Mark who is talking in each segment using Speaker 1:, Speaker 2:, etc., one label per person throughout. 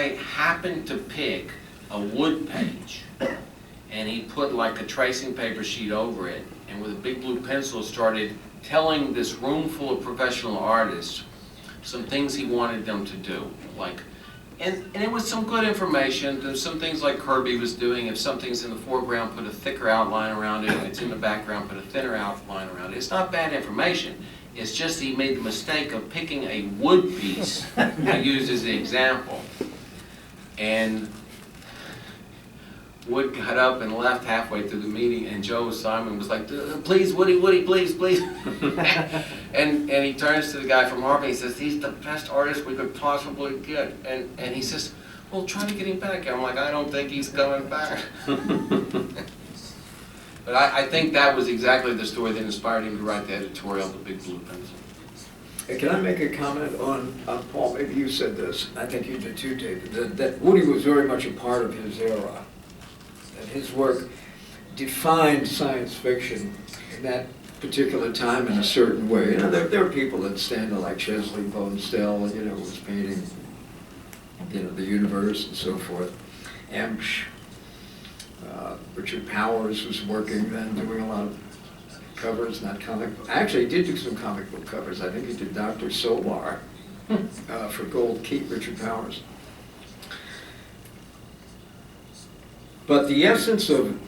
Speaker 1: I happened to pick a wood page, and he put like a tracing paper sheet over it, and with a big blue pencil started telling this room full of professional artists some things he wanted them to do. Like, and it was some good information. There's some things like Kirby was doing. If something's in the foreground, put a thicker outline around it. If it's in the background, put a thinner outline around it. It's not bad information. It's just he made the mistake of picking a wood piece to use as the example. And Wood got up and left halfway through the meeting, and Joe Simon was like, please, Woody, please, please. and he turns to the guy from Harvard, he says, he's the best artist we could possibly get. And he says, well, try to get him back. I'm like, I don't think he's coming back. But I think that was exactly the story that inspired him to write the editorial, The Big Blue Pencil.
Speaker 2: Hey, can I make a comment on Paul? Maybe you said this. I think you did too, David. That Woody was very much a part of his era. And his work defined science fiction in that particular time in a certain way. You know, there are people that stand like Chesley Bonestell, you know, was painting, you know, the universe and so forth. Emsch, Richard Powers was working then, doing a lot of covers, not comic. Actually, he did do some comic book covers. I think he did Dr. Solar for Gold Keep, Richard Powers. But the essence of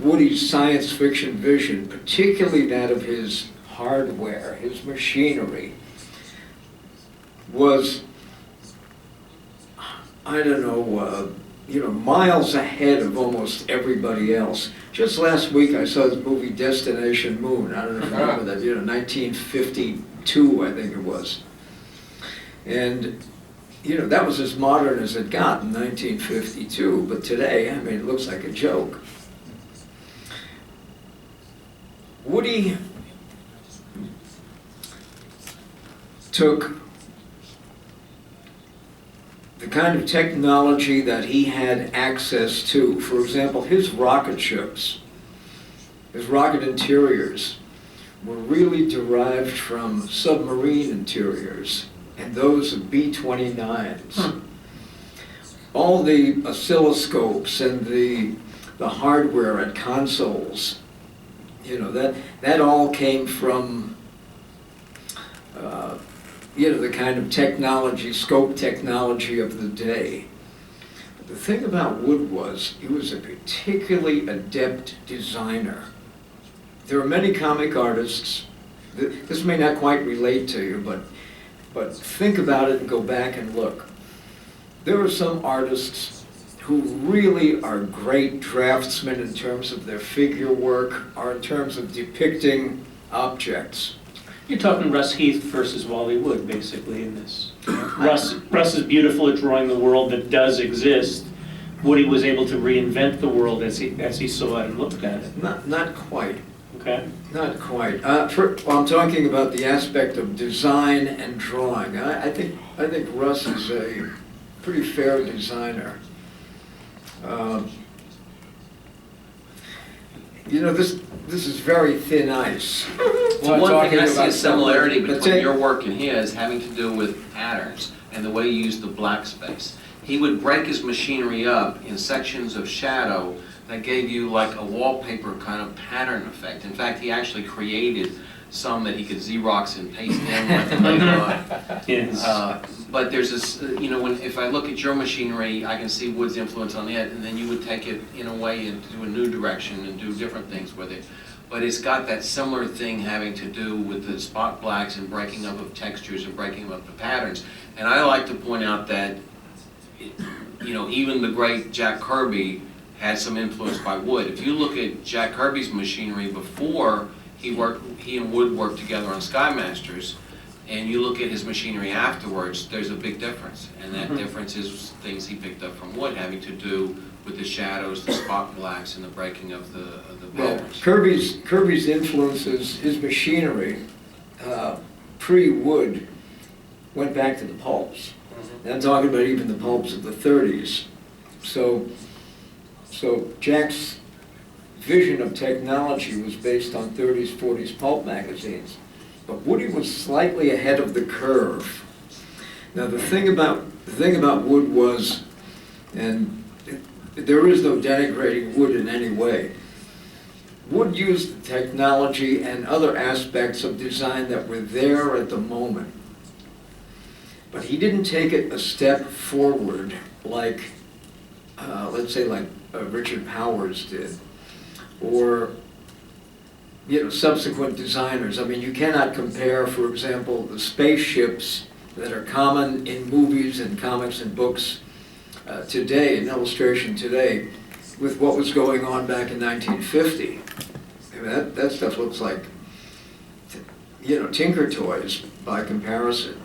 Speaker 2: Woody's science fiction vision, particularly that of his hardware, his machinery, was, I don't know, you know, miles ahead of almost everybody else. Just last week I saw this movie Destination Moon. I don't know if you remember that, you know, 1952 I think it was. And you know, that was as modern as it got in 1952, but today, I mean, it looks like a joke. Woody took the kind of technology that he had access to. For example, his rocket ships, his rocket interiors, were really derived from submarine interiors and those of B-29s. All the oscilloscopes and the hardware at consoles, you know, that all came from, you know, the kind of technology, scope technology of the day. But the thing about Wood was, he was a particularly adept designer. There are many comic artists, this may not quite relate to you, but think about it and go back and look. There are some artists who really are great draftsmen in terms of their figure work or in terms of depicting objects.
Speaker 3: You're talking Russ Heath versus Wally Wood, basically, in this. Russ is beautiful at drawing the world that does exist. Woody was able to reinvent the world as he saw it and looked at it.
Speaker 2: Not quite.
Speaker 3: Okay.
Speaker 2: Not quite. Well, I'm talking about the aspect of design and drawing. I think Russ is a pretty fair designer. You know, this is very thin ice.
Speaker 1: Well, one thing I see a similarity between your work and his having to do with patterns and the way you use the black space. He would break his machinery up in sections of shadow that gave you like a wallpaper kind of pattern effect. In fact, he actually created some that he could Xerox and paste in with later on.
Speaker 3: Yes.
Speaker 1: But there's this, you know, if I look at your machinery, I can see Wood's influence on it, and then you would take it in a way into a new direction and do different things with it. But it's got that similar thing having to do with the spot blacks and breaking up of textures and breaking up the patterns. And I like to point out that, you know, even the great Jack Kirby had some influence by Wood. If you look at Jack Kirby's machinery before he and Wood worked together on Sky Masters, and you look at his machinery afterwards, there's a big difference. And that difference is things he picked up from Wood having to do with the shadows, the spot blacks, and the breaking of the patterns.
Speaker 2: Well, Kirby's influences, his machinery, pre-Wood, went back to the pulps. And I'm talking about even the pulps of the 30s. So Jack's vision of technology was based on 30s, 40s pulp magazines. But Woody was slightly ahead of the curve. Now the thing about thing about Wood was, and there is no denigrating Wood in any way, Wood used the technology and other aspects of design that were there at the moment. But he didn't take it a step forward like, let's say like Richard Powers did, or subsequent designers. I mean, you cannot compare, for example, the spaceships that are common in movies and comics and books today, in illustration today, with what was going on back in 1950. I mean, that stuff looks like, Tinker Toys by comparison.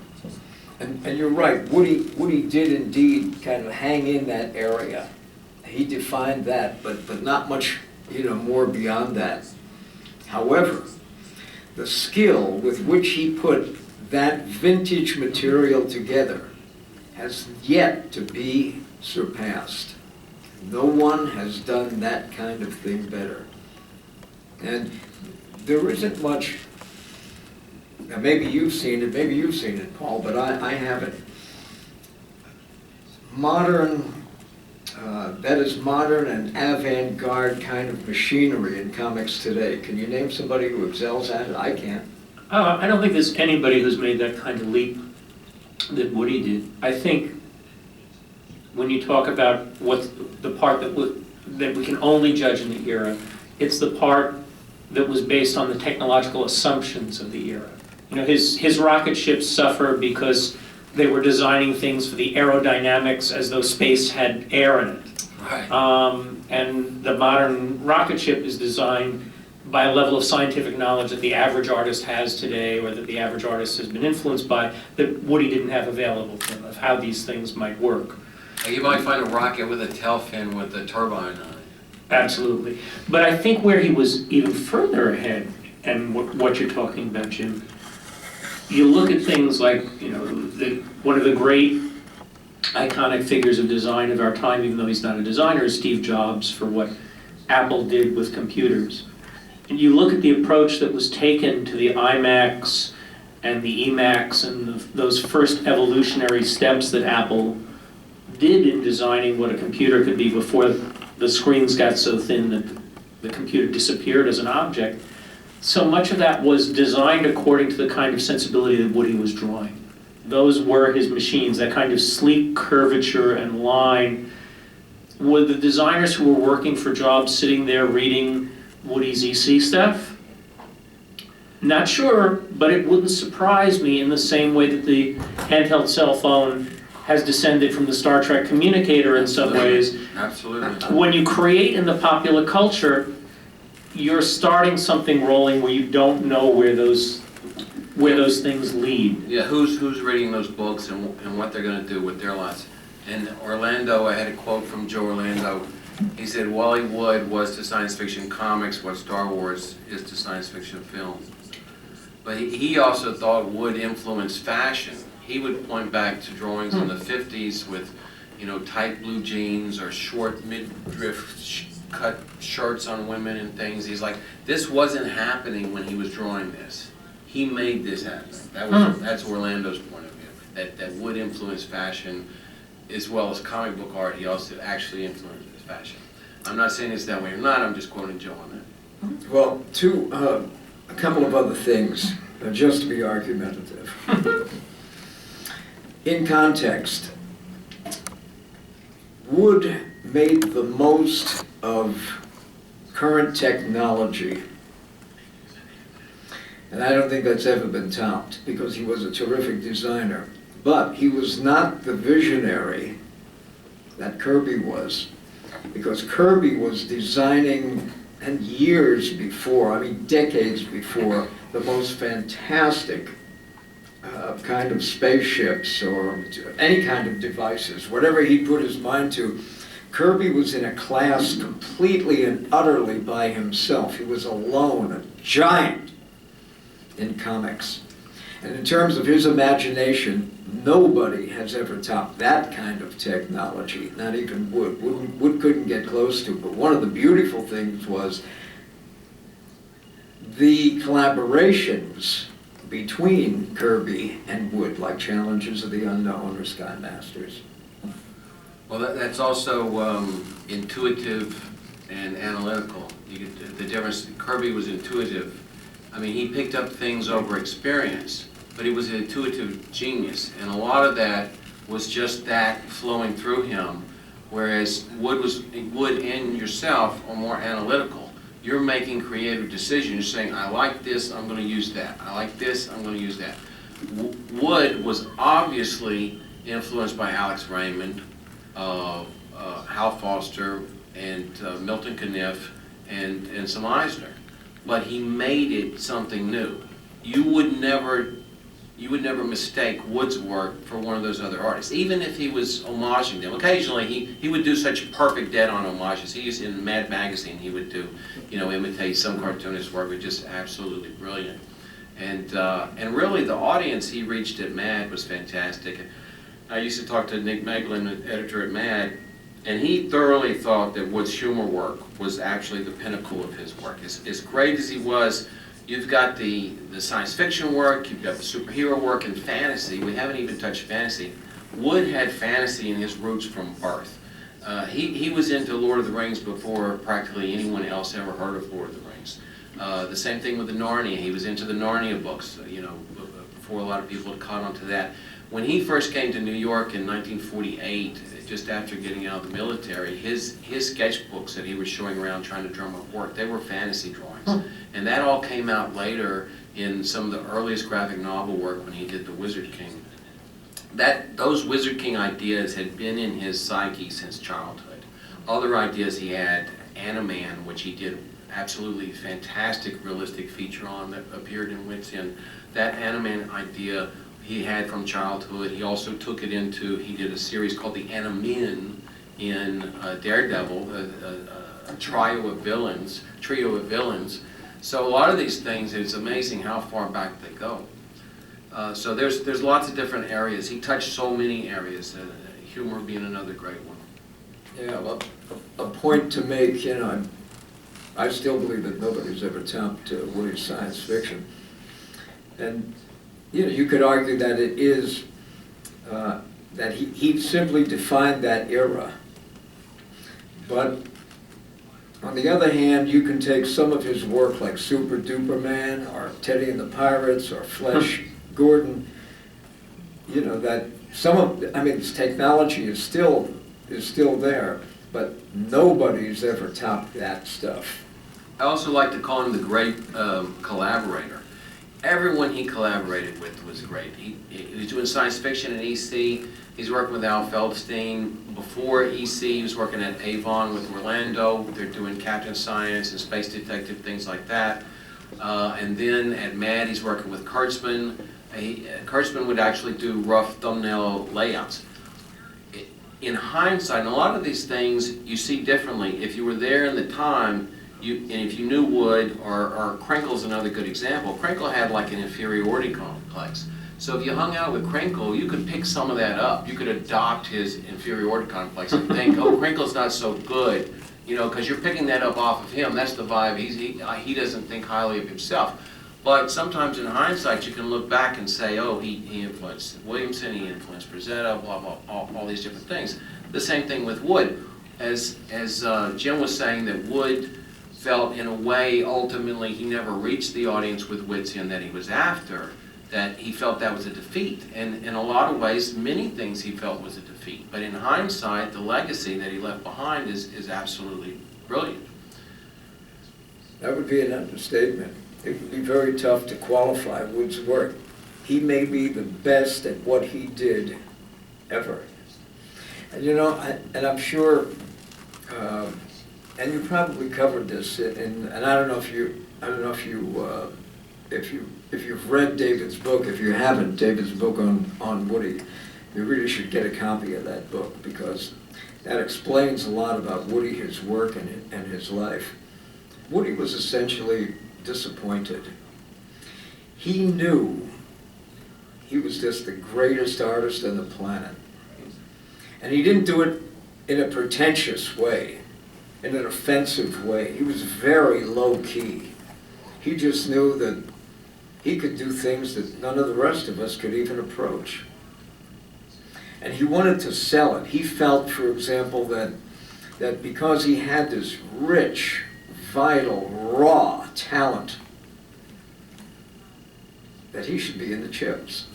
Speaker 2: And you're right, Woody did indeed kind of hang in that area. He defined that, but not much, more beyond that. However, the skill with which he put that vintage material together has yet to be surpassed. No one has done that kind of thing better. And there isn't much, now maybe you've seen it, Paul, but I haven't. Modern, that is modern and avant-garde kind of machinery in comics today. Can you name somebody who excels at it? I can't.
Speaker 3: I don't think there's anybody who's made that kind of leap that Woody did. I think when you talk about what's the part that we can only judge in the era, it's the part that was based on the technological assumptions of the era. His rocket ships suffer because they were designing things for the aerodynamics as though space had air in it.
Speaker 1: Right.
Speaker 3: And the modern rocket ship is designed by a level of scientific knowledge that the average artist has today, or that the average artist has been influenced by, that Woody didn't have available to him, of how these things might work.
Speaker 1: You might find a rocket with a tail fin with a turbine on it.
Speaker 3: Absolutely. But I think where he was even further ahead, and what you're talking about, Jim, you look at things like, one of the great iconic figures of design of our time, even though he's not a designer, is Steve Jobs, for what Apple did with computers. And you look at the approach that was taken to the iMacs and the Emacs and those first evolutionary steps that Apple did in designing what a computer could be before the screens got so thin that the computer disappeared as an object. So much of that was designed according to the kind of sensibility that Woody was drawing. Those were his machines, that kind of sleek curvature and line. Were the designers who were working for Jobs sitting there reading Woody's EC stuff? Not sure, but it wouldn't surprise me, in the same way that the handheld cell phone has descended from the Star Trek communicator in some ways.
Speaker 1: Absolutely.
Speaker 3: When you create in the popular culture, you're starting something rolling where you don't know where those things lead.
Speaker 1: Yeah, who's reading those books and what they're going to do with their lives. And Orlando, I had a quote from Joe Orlando. He said, Wally Wood was to science fiction comics what Star Wars is to science fiction film. But he also thought Wood influenced fashion. He would point back to drawings in the 50s with, tight blue jeans or short midriff cut shirts on women and things. He's like, this wasn't happening when he was drawing this. He made this happen. That's Orlando's point of view. That Wood influenced fashion as well as comic book art. He also actually influenced fashion. I'm not saying it's that way or not. I'm just quoting Joe on that.
Speaker 2: Well, a couple of other things, just to be argumentative. In context, Wood made the most of current technology. And I don't think that's ever been topped, because he was a terrific designer. But he was not the visionary that Kirby was, because Kirby was designing, and years before, decades before, the most fantastic kind of spaceships or any kind of devices, whatever he put his mind to. Kirby was in a class completely and utterly by himself. He was alone, a giant in comics. And in terms of his imagination, nobody has ever topped that kind of technology, not even Wood. Wood couldn't get close to it. But one of the beautiful things was the collaborations between Kirby and Wood, like Challenges of the Unknown or Sky Masters.
Speaker 1: Well, that's also intuitive and analytical. You get the difference. Kirby was intuitive. I mean, he picked up things over experience, but he was an intuitive genius, and a lot of that was just that flowing through him, whereas Wood and yourself are more analytical. You're making creative decisions. You're saying, I like this, I'm going to use that. I like this, I'm going to use that. Wood was obviously influenced by Alex Raymond, Hal Foster, and Milton Caniff, and some Eisner. But he made it something new. You would never mistake Wood's work for one of those other artists, even if he was homaging them. Occasionally, he would do such perfect dead-on homages. He used in Mad Magazine, he would do, imitate some cartoonist work, but just absolutely brilliant. And really, the audience he reached at Mad was fantastic. I used to talk to Nick Meglin, the editor at Mad, and he thoroughly thought that Wood's humor work was actually the pinnacle of his work. As great as he was, you've got the science fiction work, you've got the superhero work, and fantasy. We haven't even touched fantasy. Wood had fantasy in his roots from birth. He was into Lord of the Rings before practically anyone else ever heard of Lord of the Rings. The same thing with the Narnia. He was into the Narnia books, before a lot of people had caught on to that. When he first came to New York in 1948, just after getting out of the military, his sketchbooks that he was showing around trying to drum up work, they were fantasy drawings. And that all came out later in some of the earliest graphic novel work when he did The Wizard King. Those Wizard King ideas had been in his psyche since childhood. Other ideas he had, Animan, which he did absolutely fantastic realistic feature on that appeared in Wits End. That Animan idea he had from childhood. He also took it into, he did a series called the Animen in Daredevil, a trio of villains. So a lot of these things, it's amazing how far back they go. So there's lots of different areas. He touched so many areas, humor being another great one.
Speaker 2: Yeah, well, a point to make, I still believe that nobody's ever topped Woody's science fiction. And you could argue that it is, that he simply defined that era. But on the other hand, you can take some of his work like Super Duper Man or Teddy and the Pirates or Flash Gordon, that his technology is still there, but nobody's ever topped that stuff.
Speaker 1: I also like to call him the great collaborator. Everyone he collaborated with was great. He was doing science fiction at EC. He's working with Al Feldstein. Before EC, he was working at Avon with Orlando. They're doing Captain Science and Space Detective, things like that. And then at MAD, he's working with Kurtzman. Kurtzman would actually do rough thumbnail layouts. In hindsight, and a lot of these things you see differently. If you were there in the time, and if you knew Wood, or Krinkle's another good example. Krinkle had like an inferiority complex. So if you hung out with Krinkle, you could pick some of that up. You could adopt his inferiority complex and think, oh, Krinkle's not so good, because you're picking that up off of him. That's the vibe. He doesn't think highly of himself. But sometimes in hindsight, you can look back and say, oh, he influenced Williamson, he influenced Frazetta, blah, blah, all these different things. The same thing with Wood. As Jim was saying, that Wood felt in a way, ultimately, he never reached the audience with Wits End that he was after, that he felt that was a defeat. And in a lot of ways, many things he felt was a defeat. But in hindsight, the legacy that he left behind is absolutely brilliant.
Speaker 2: That would be an understatement. It would be very tough to qualify Wood's work. He may be the best at what he did ever. And I'm sure, and you probably covered this, and I don't know if you've read David's book. If you haven't, David's book on Woody, you really should get a copy of that book, because that explains a lot about Woody, his work, and his life. Woody was essentially disappointed. He knew he was just the greatest artist on the planet. And he didn't do it in a pretentious way, in an offensive way. He was very low-key. He just knew that He could do things that none of the rest of us could even approach. And he wanted to sell it. He felt, for example, that because he had this rich, vital, raw talent, that he should be in the chips.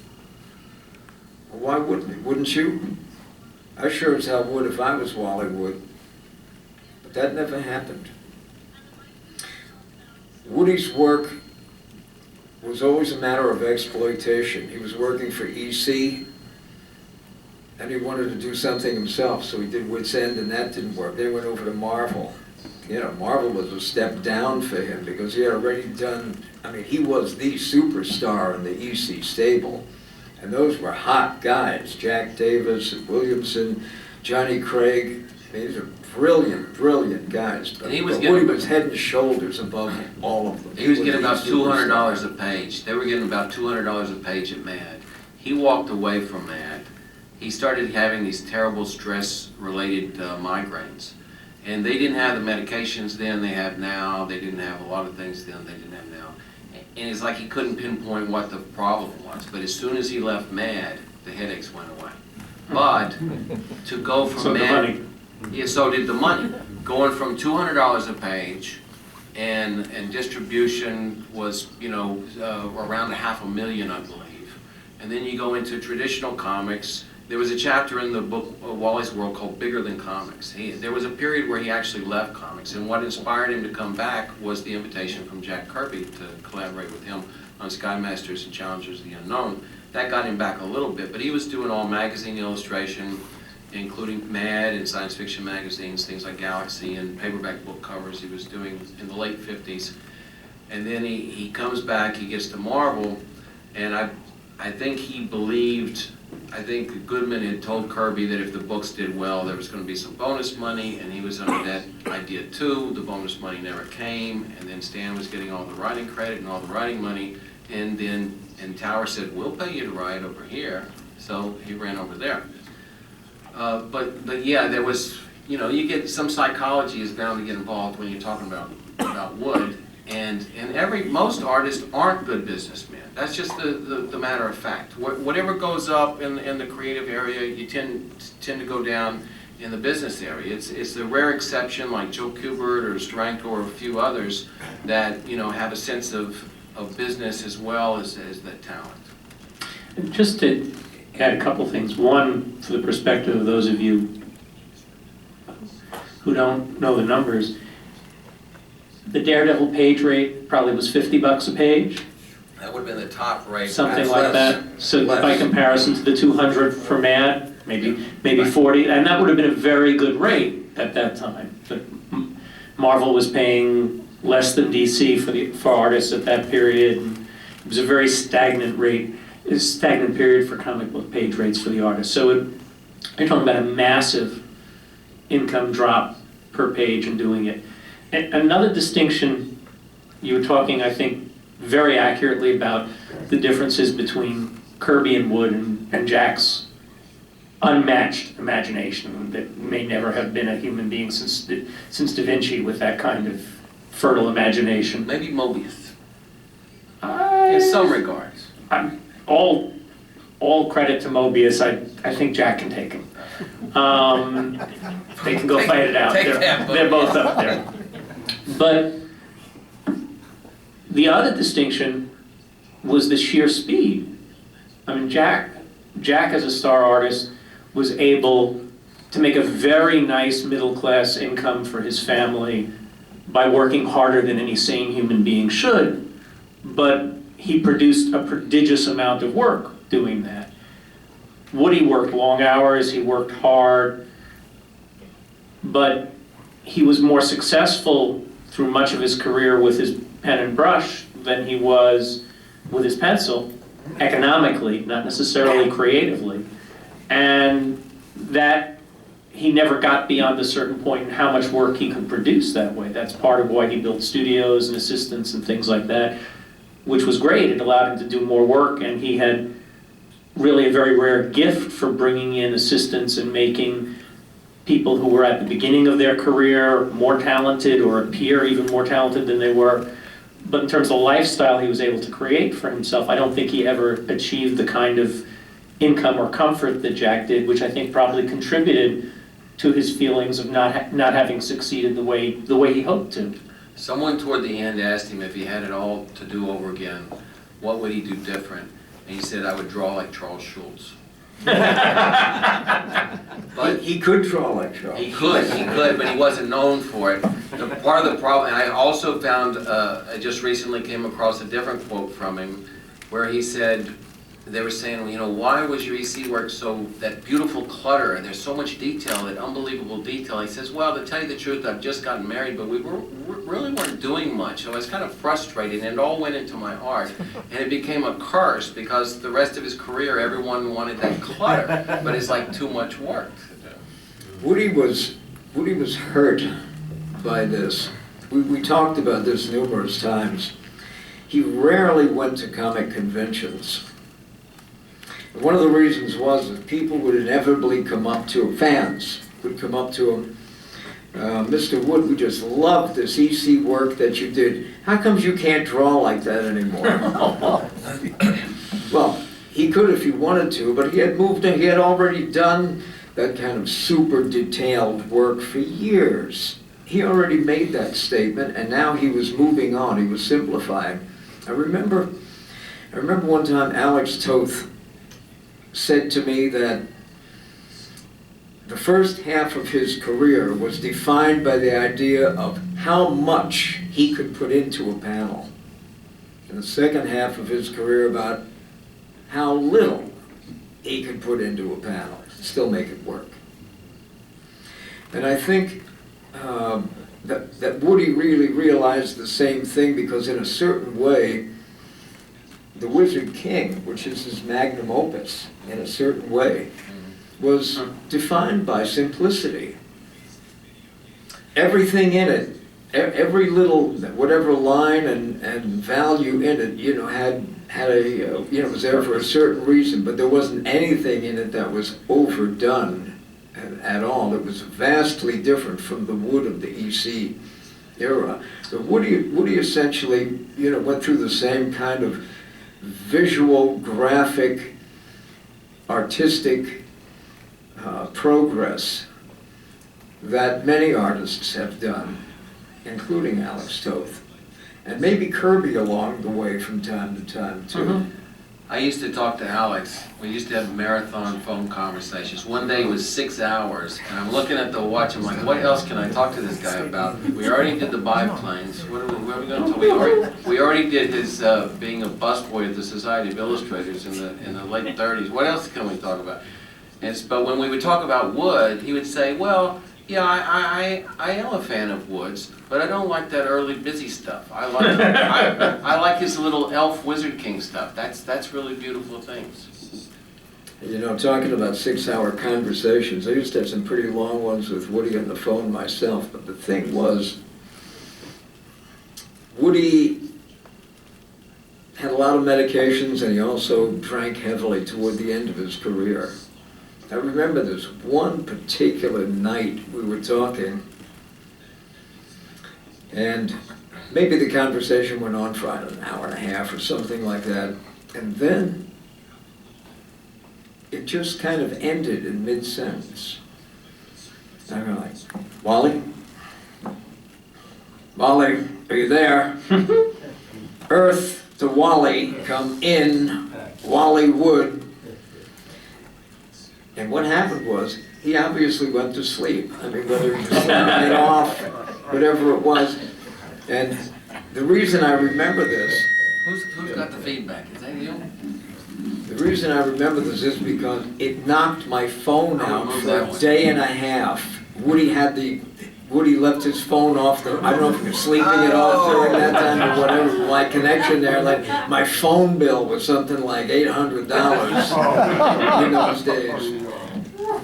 Speaker 2: Well, why wouldn't he? Wouldn't you? I sure as hell would if I was Wally Wood. But that never happened. Woody's work was always a matter of exploitation. He was working for EC, and he wanted to do something himself, so he did Wit's End, and that didn't work. They went over to Marvel. You know, Marvel was a step down for him because he had already done, I mean, he was the superstar in the EC stable. And those were hot guys, Jack Davis, Williamson, Johnny Craig. These are brilliant, brilliant guys. But Woody was head and shoulders above all of them.
Speaker 1: He was getting about $200 a page. They were getting about $200 a page at MAD. He walked away from MAD. He started having these terrible stress-related migraines. And they didn't have the medications then they have now. They didn't have a lot of things then they didn't have now. And it's like he couldn't pinpoint what the problem was. But as soon as he left MAD, the headaches went away. But to go from MAD, yeah, so did the money. Going from $200 a page, and distribution was, you know, around $500,000, I believe. And then you go into traditional comics. There was a chapter in the book Wally's World called Bigger Than Comics. There was a period where he actually left comics, and what inspired him to come back was the invitation from Jack Kirby to collaborate with him on Sky Masters and Challengers of the Unknown. That got him back a little bit, but he was doing all magazine illustration, including Mad and science fiction magazines, things like Galaxy and paperback book covers he was doing in the late 50s. And then he comes back, he gets to Marvel, and I think he believed, I think Goodman had told Kirby that if the books did well, there was going to be some bonus money, and he was under that idea too. The bonus money never came, and then Stan was getting all the writing credit and all the writing money, and Tower said, we'll pay you to write over here, so he ran over there. But yeah, there was, you know, you get some psychology is bound to get involved when you're talking about Wood, and most artists aren't good businessmen. That's just the matter of fact. Whatever goes up in the creative area, you tend to go down in the business area. It's the rare exception, like Joe Kubert or Steranko or a few others, that, you know, have a sense of business as well as that talent.
Speaker 3: And just to add a couple things. One, for the perspective of those of you who don't know the numbers, the Daredevil page rate probably was $50 a page.
Speaker 1: That would have been the top rate.
Speaker 3: Something like that. So by comparison to the 200 for Mad, maybe 40, and that would have been a very good rate at that time. But Marvel was paying less than DC for artists at that period. It was a very stagnant rate. A stagnant period for comic book page rates for the artists. So you're talking about a massive income drop per page in doing it. And another distinction, you were talking, I think, very accurately about the differences between Kirby and Wood and Jack's unmatched imagination that may never have been a human being since Da Vinci with that kind of fertile imagination.
Speaker 1: Maybe Mobius, in some regards.
Speaker 3: All credit to Mobius. I think Jack can take him. They can go fight it out. They're both up there. But the other distinction was the sheer speed. I mean, Jack as a star artist was able to make a very nice middle-class income for his family by working harder than any sane human being should. But he produced a prodigious amount of work doing that. Woody worked long hours, he worked hard, but he was more successful through much of his career with his pen and brush than he was with his pencil, economically, not necessarily creatively. And that he never got beyond a certain point in how much work he could produce that way. That's part of why he built studios and assistants and things like that, which was great. It allowed him to do more work, and he had really a very rare gift for bringing in assistants and making people who were at the beginning of their career more talented or appear even more talented than they were But in terms of lifestyle he was able to create for himself, I don't think he ever achieved the kind of income or comfort that Jack did, which I think probably contributed to his feelings of not having succeeded the way he hoped to.
Speaker 1: Someone toward the end asked him if he had it all to do over again, what would he do different? And he said, I would draw like Charles Schulz. But
Speaker 2: He could draw like Charles.
Speaker 1: he could, but he wasn't known for it. Part of the problem, and I also found, I just recently came across a different quote from him, where he said, they were saying, you know, why was your EC work so, that beautiful clutter, and there's so much detail, that unbelievable detail. He says, well, to tell you the truth, I've just gotten married, but we really weren't doing much, so I was kind of frustrated, and it all went into my art, and it became a curse, because the rest of his career, everyone wanted that clutter, but it's like too much work to do.
Speaker 2: Woody was hurt by this. We talked about this numerous times. He rarely went to comic conventions. One of the reasons was that people would inevitably come up to him, fans would come up to him, Mr. Wood, we just love this EC work that you did. How comes you can't draw like that anymore? Well, he could if he wanted to, but he had moved in, he had already done that kind of super detailed work for years. He already made that statement, and now he was moving on, he was simplifying. I remember one time Alex Toth said to me that the first half of his career was defined by the idea of how much he could put into a panel. And the second half of his career about how little he could put into a panel, still make it work. And I think that Woody really realized the same thing, because in a certain way, The Wizard King, which is his magnum opus, in a certain way, was defined by simplicity. Everything in it, every little, whatever line and value in it, you know, had a, you know, was there for a certain reason, but there wasn't anything in it that was overdone at all. It was vastly different from the Wood of the EC era. So Woody essentially, you know, went through the same kind of visual, graphic, artistic progress that many artists have done, including Alex Toth, and maybe Kirby along the way from time to time too.
Speaker 1: I used to talk to Alex. We used to have marathon phone conversations. One day it was 6 hours, and I'm looking at the watch. I'm like, what else can I talk to this guy about? We already did the biplanes. What are we going to talk? We already did his being a busboy at the Society of Illustrators in the late 30s. What else can we talk about? But when we would talk about Wood, he would say, well, yeah, I am a fan of Wood's, but I don't like that early busy stuff. I like his little elf Wizard King stuff. That's really beautiful things.
Speaker 2: You know, talking about 6-hour conversations, I used to have some pretty long ones with Woody on the phone myself, but the thing was, Woody had a lot of medications, and he also drank heavily toward the end of his career. I remember this one particular night we were talking, and maybe the conversation went on for, I don't know, an hour and a half or something like that, and then it just kind of ended in mid-sentence. And I'm like, Wally? Wally, are you there? Earth to Wally, come in, Wally Wood. And what happened was, he obviously went to sleep. I mean, whether he was sleeping off, whatever it was. And the reason I remember this...
Speaker 1: Who's got the feedback? Is that you?
Speaker 2: The reason I remember this is because it knocked my phone out for a day and a half. Woody left his phone off. I don't know if he was sleeping it off during that time or whatever. My connection there, like my phone bill was something like $800 in those days.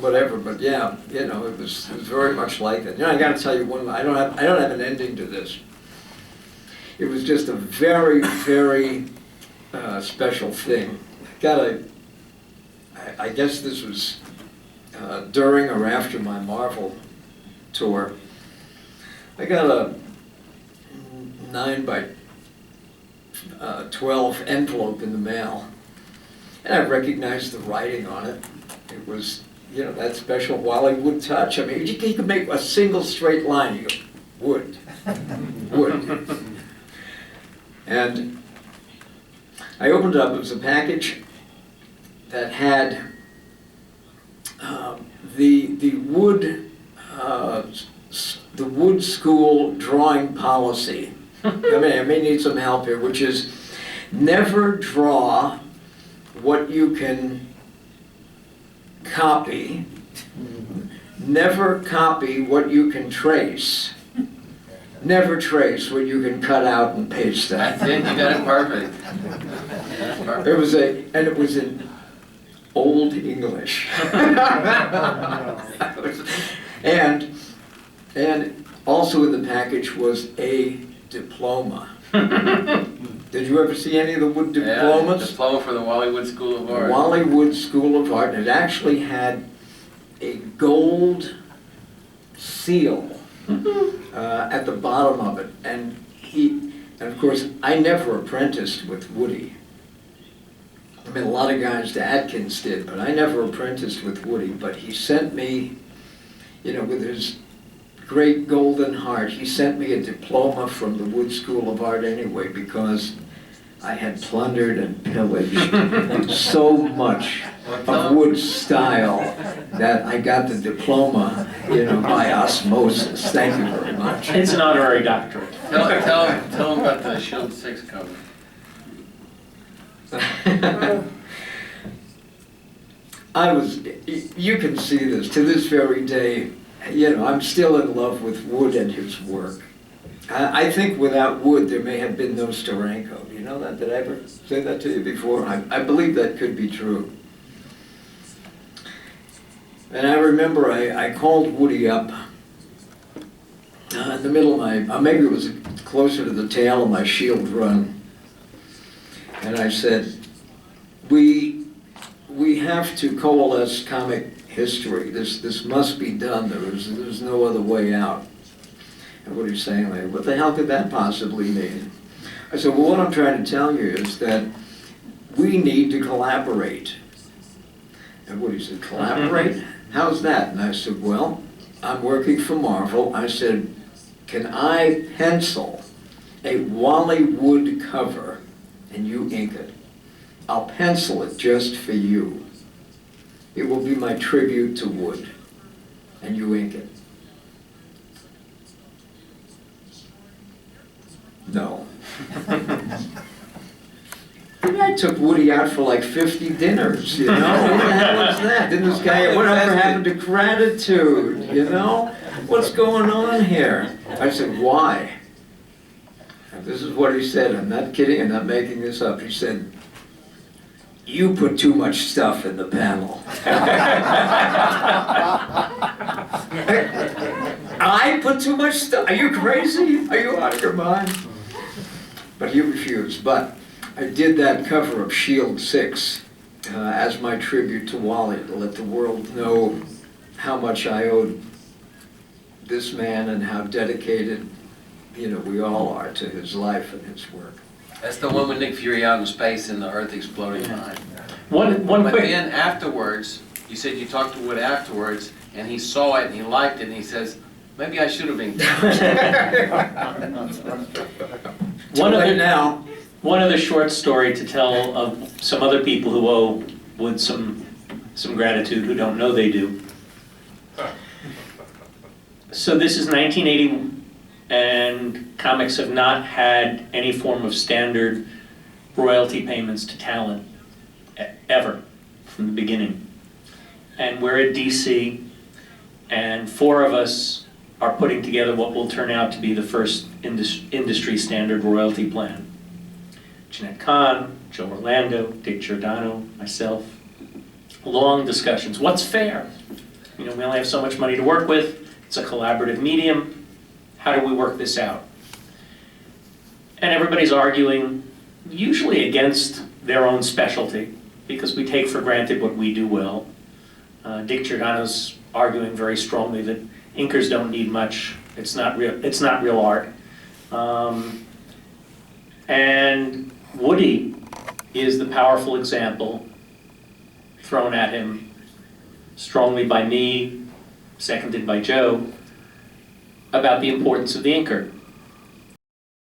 Speaker 2: Whatever, but yeah, you know, it was very much like that. You know, I got to tell you one. I don't have an ending to this. It was just a very, very special thing. I guess this was during or after my Marvel tour. I got a 9 by 12 envelope in the mail. And I recognized the writing on it. It was, you know, that special Wally Wood touch. I mean, you could make a single straight line. You go, wood, wood. And I opened it up. It was a package that had the wood school drawing policy. I may need some help here, which is never draw what you can copy, never copy what you can trace, never trace what you can cut out and paste
Speaker 1: That's
Speaker 2: out.
Speaker 1: it, you got it perfect. That's perfect.
Speaker 2: It was in Old English. and also in the package was a diploma. Did you ever see any of the wood diplomas?
Speaker 1: Yeah, diploma for the Wally Wood School of Art.
Speaker 2: Wally Wood School of Art. And it actually had a gold seal at the bottom of it. And of course, I never apprenticed with Woody. I mean, a lot of guys, the Atkins did, but I never apprenticed with Woody. But he sent me, you know, with his great golden heart, he sent me a diploma from the Wood School of Art anyway, because I had plundered and pillaged so much of Wood's style that I got the diploma, you know, by osmosis. Thank you very much.
Speaker 3: It's an honorary doctorate.
Speaker 1: Tell them about the Shield 6 cover.
Speaker 2: You can see this, to this very day, you know, I'm still in love with Wood and his work. I think without Wood, there may have been no Steranko. You know that? Did I ever say that to you before? I believe that could be true. And I remember I called Woody up in the middle of my, maybe it was closer to the tail of my Shield run. And I said, we have to coalesce comic history. This must be done. There's no other way out. And what he's saying, like, what the hell could that possibly mean? I said, well, what I'm trying to tell you is that we need to collaborate. And Woody said, collaborate? How's that? And I said, well, I'm working for Marvel. I said, can I pencil a Wally Wood cover and you ink it? I'll pencil it just for you. It will be my tribute to Wood, and you ink it. No. I took Woody out for like 50 dinners, you know? What the hell was that? Didn't this guy, whatever happened to gratitude, you know? What's going on here? I said, why? And this is what he said. I'm not kidding, I'm not making this up. He said, you put too much stuff in the panel. I put too much stuff? Are you crazy? Are you out of your mind? But he refused. But I did that cover of Shield 6 as my tribute to Wally, to let the world know how much I owed this man and how dedicated, you know, we all are to his life and his work.
Speaker 1: That's the one with Nick Fury out in space and the Earth exploding behind.
Speaker 3: One
Speaker 1: But
Speaker 3: quick.
Speaker 1: then afterwards, you said you talked to Wood afterwards, and he saw it and he liked it, and he says, maybe I should have been.
Speaker 3: One other short story to tell of some other people who owe Wood some gratitude who don't know they do. So this is 1980, and comics have not had any form of standard royalty payments to talent ever from the beginning. And we're at DC, and 4 of us are putting together what will turn out to be the first industry standard royalty plan. Jeanette Kahn, Joe Orlando, Dick Giordano, myself. Long discussions. What's fair? You know, we only have so much money to work with. It's a collaborative medium. How do we work this out? And everybody's arguing, usually against their own specialty, because we take for granted what we do well. Dick Giordano's arguing very strongly that inkers don't need much. It's not real art. And Woody is the powerful example thrown at him strongly by me, seconded by Joe, about the importance of the inker.